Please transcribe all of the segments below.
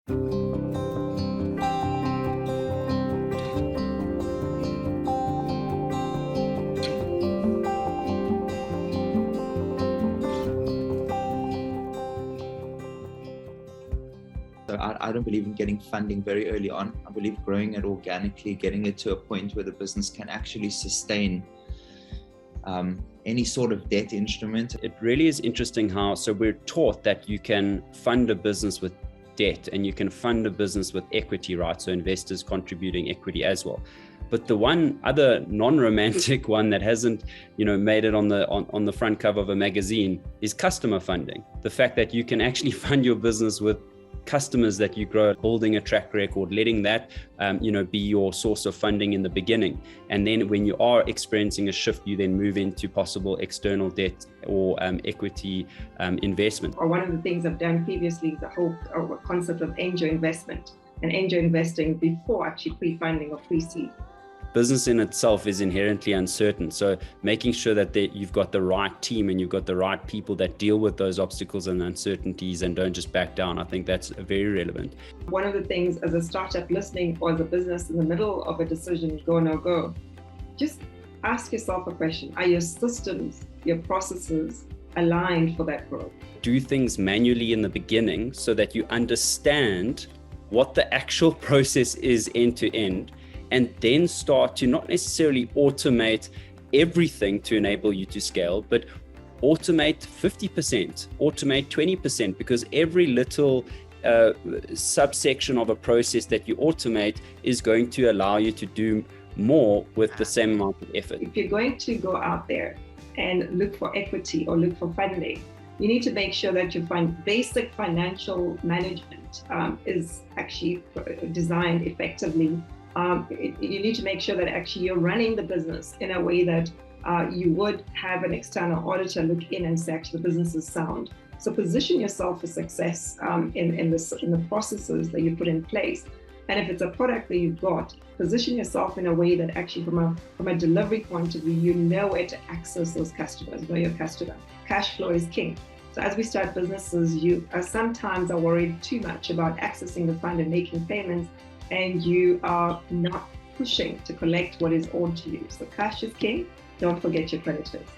So I don't believe in getting funding very early on. I believe growing it organically, getting it to a point where the business can actually sustain any sort of debt instrument. It really is interesting how, so we're taught that you can fund a business with debt and you can fund a business with equity, right? So investors contributing equity as well. But the one other non-romantic one that hasn't, made it on the front cover of a magazine is customer funding. The fact that you can actually fund your business with customers that you grow, building a track record, letting that be your source of funding in the beginning. And then when you are experiencing a shift, you then move into possible external debt or equity investment. Or one of the things I've done previously is the whole concept of angel investment and angel investing before actually pre-funding or pre-seed. Business in itself is inherently uncertain. So making sure that you've got the right team and you've got the right people that deal with those obstacles and uncertainties and don't just back down. I think that's very relevant. One of the things as a startup listening or as a business in the middle of a decision, go, no go, just ask yourself a question. Are your systems, your processes aligned for that growth? Do things manually in the beginning so that you understand what the actual process is end to end, and then start to not necessarily automate everything to enable you to scale, but automate 50%, automate 20%, because every little subsection of a process that you automate is going to allow you to do more with the same amount of effort. If you're going to go out there and look for equity or look for funding, you need to make sure that you find basic financial management is actually designed effectively. You need to make sure that actually you're running the business in a way that you would have an external auditor look in and say actually the business is sound. So position yourself for success in the processes that you put in place. And if it's a product that you've got, position yourself in a way that actually from a delivery point of view, you know where to access those customers, know your customer. Cash flow is king. So as we start businesses, you sometimes are worried too much about accessing the fund and making payments, and you are not pushing to collect what is owed to you. So cash is king. Don't forget your creditors.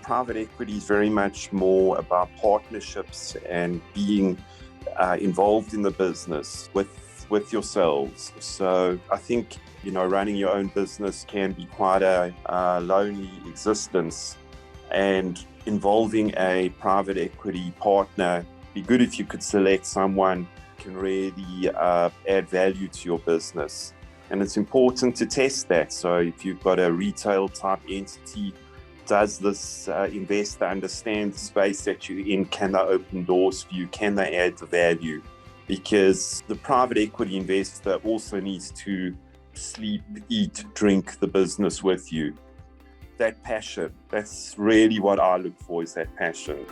Private equity is very much more about partnerships and being involved in the business with yourselves. So I think, running your own business can be quite a lonely existence, and involving a private equity partner, be good if you could select someone can really add value to your business. And it's important to test that. So if you've got a retail type entity, does this investor understand the space that you're in? Can they open doors for you? Can they add the value? Because the private equity investor also needs to sleep, eat, drink the business with you. That passion, that's really what I look for, is that passion.